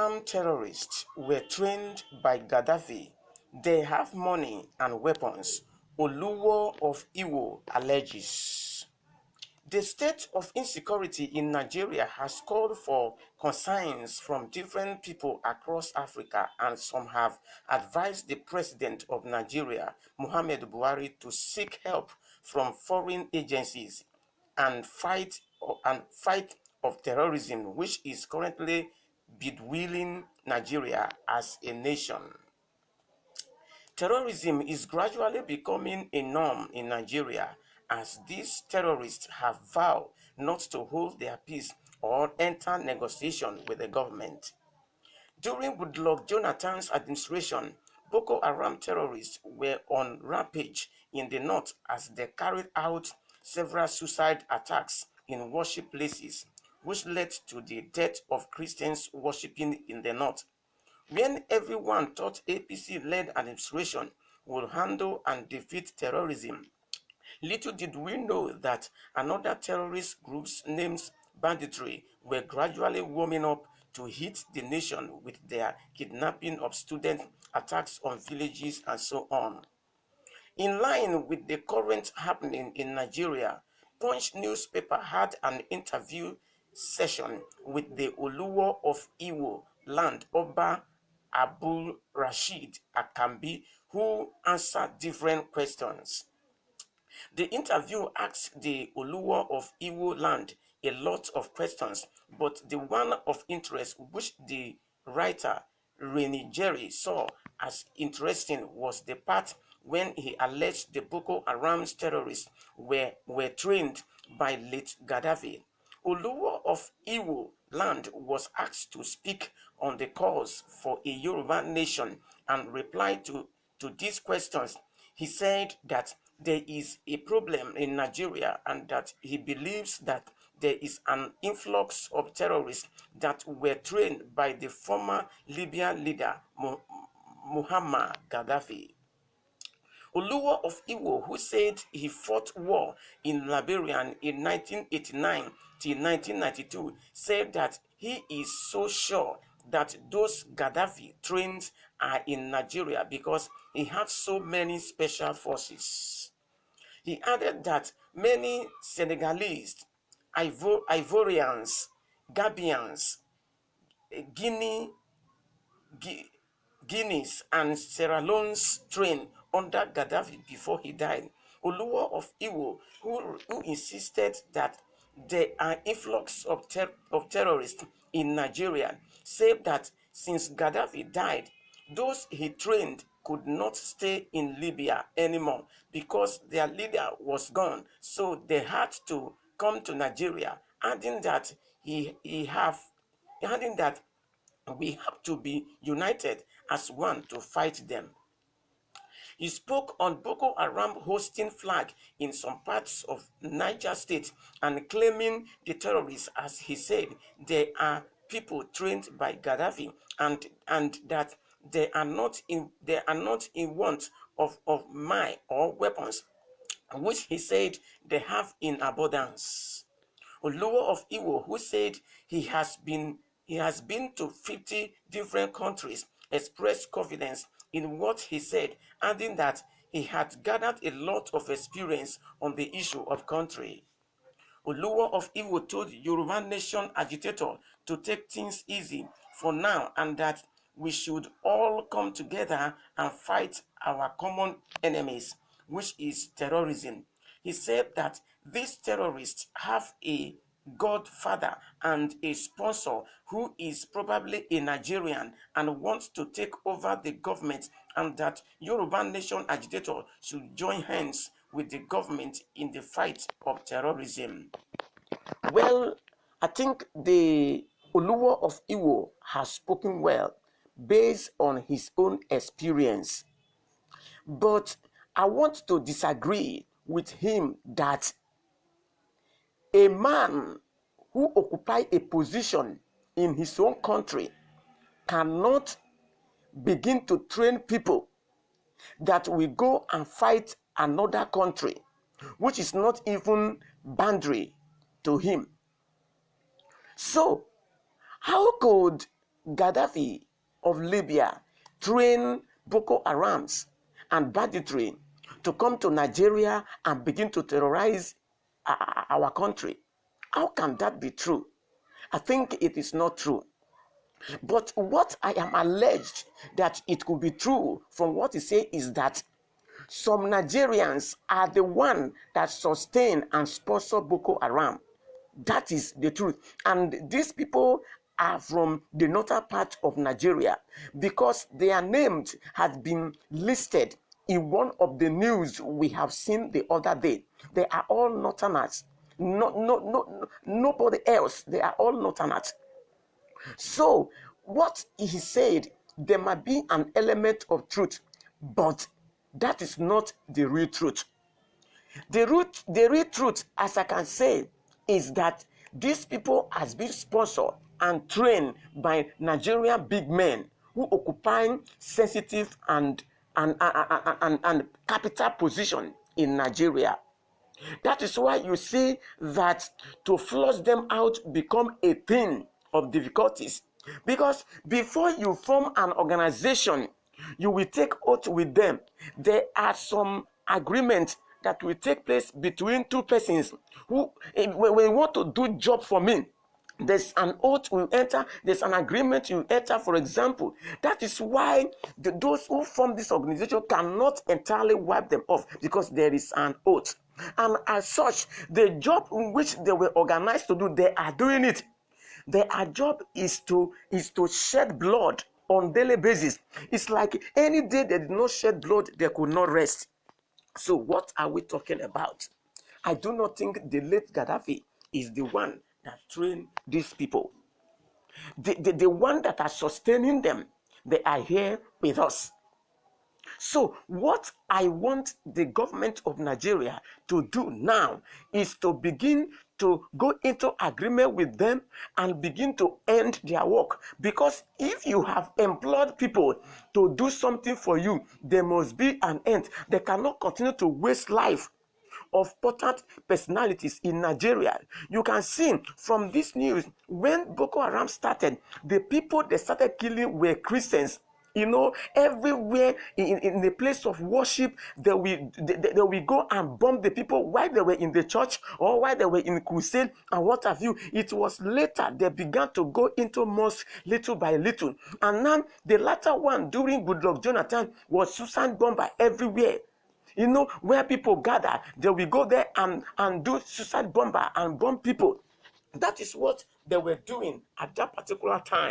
Haram terrorists were trained by Gaddafi. They have money and weapons. OLUWO of IWO alleges. The state of insecurity in Nigeria has called for concerns from different people across Africa, and some have advised the President of Nigeria, Muhammadu Buhari, to seek help from foreign agencies and fight of terrorism, which is currently bedwelling Nigeria as a nation. Terrorism is gradually becoming a norm in Nigeria, as these terrorists have vowed not to hold their peace or enter negotiation with the government. During Goodluck Jonathan's administration, Boko Haram terrorists were on rampage in the north as they carried out several suicide attacks in worship places, which led to the death of Christians worshipping in the north. When everyone thought APC-led administration would handle and defeat terrorism, little did we know that another terrorist groups named banditry were gradually warming up to hit the nation with their kidnapping of students, attacks on villages, and so on. In line with the current happening in Nigeria, Punch newspaper had an interview session with the OLUWO of IWO land, Oba Abdul Rashid Akambi, who answered different questions. The interview asked the OLUWO of Iwo land a lot of questions, but the one of interest which the writer Rene Jerry saw as interesting was the part when he alleged the Boko Haram terrorists were trained by late Gaddafi. OLUWO of Iwo land was asked to speak on the cause for a Yoruba nation and reply to these questions. He said that there is a problem in Nigeria and that he believes that there is an influx of terrorists that were trained by the former Libyan leader Muammar Gaddafi. OLUWO of Iwo, who said he fought war in Liberia in 1989 till 1992, said that he is so sure that those Gaddafi trained are in Nigeria because he has so many special forces. He added that many Senegalese, Ivorians, Gambians, Guineas, and Sierra Leone's trained under Gaddafi before he died. OLUWO of Iwo, who insisted that there are influx of terrorists in Nigeria, said that since Gaddafi died, those he trained could not stay in Libya anymore because their leader was gone, so they had to come to Nigeria, adding that we have to be united as one to fight them. He spoke on Boko Haram hosting flag in some parts of Niger State and claiming the terrorists, as he said, they are people trained by Gaddafi and that they are not in want of mine or weapons, which he said they have in abundance. OLUWO of Iwo, who said he has been to 50 different countries, expressed confidence in what he said, adding that he had gathered a lot of experience on the issue of country. OLUWO of Iwo told Yoruba Nation agitator to take things easy for now and that we should all come together and fight our common enemies, which is terrorism. He said that these terrorists have a godfather and a sponsor who is probably a Nigerian and wants to take over the government, and that Yoruba Nation agitator should join hands with the government in the fight of terrorism. Well, I think the OLUWO of Iwo has spoken well based on his own experience. But I want to disagree with him that a man who occupies a position in his own country cannot begin to train people that will go and fight another country, which is not even boundary to him. So, how could Gaddafi of Libya trained Boko Harams and banditry to come to Nigeria and begin to terrorize our country. How can that be true? I think it is not true. But what I am alleged that it could be true from what he said is that some Nigerians are the one that sustain and sponsor Boko Haram. That is the truth. And these people are from the northern part of Nigeria because their names has been listed in one of the news we have seen the other day. They are all northerners. Nobody else. They are all northerners. So what he said, there might be an element of truth, but that is not the real truth. The real truth, as I can say, is that these people has been sponsored and trained by Nigerian big men who occupy sensitive and capital position in Nigeria. That is why you see that to flush them out become a thing of difficulties. Because before you form an organization, you will take oath with them. There are some agreements that will take place between two persons who, when you want to do job for me, there's an oath you enter, there's an agreement you enter, for example. That is why those who form this organization cannot entirely wipe them off, because there is an oath. And as such, the job in which they were organized to do, they are doing it. Their job is to shed blood on daily basis. It's like any day they did not shed blood, they could not rest. So what are we talking about? I do not think the late Gaddafi is the one that trained these people. The one that are sustaining them, they are here with us. So what I want the government of Nigeria to do now is to begin to go into agreement with them and begin to end their work. Because if you have employed people to do something for you, there must be an end. They cannot continue to waste life of important personalities in Nigeria. You can see from this news, when Boko Haram started, the people they started killing were Christians. You know, everywhere in the place of worship, they will go and bomb the people while they were in the church or while they were in crusade and what have you. It was later they began to go into mosque little by little. And now the latter one during Goodluck Jonathan was suicide bomber everywhere. You know, where people gather, they will go there and do suicide bomber and bomb people. That is what they were doing at that particular time.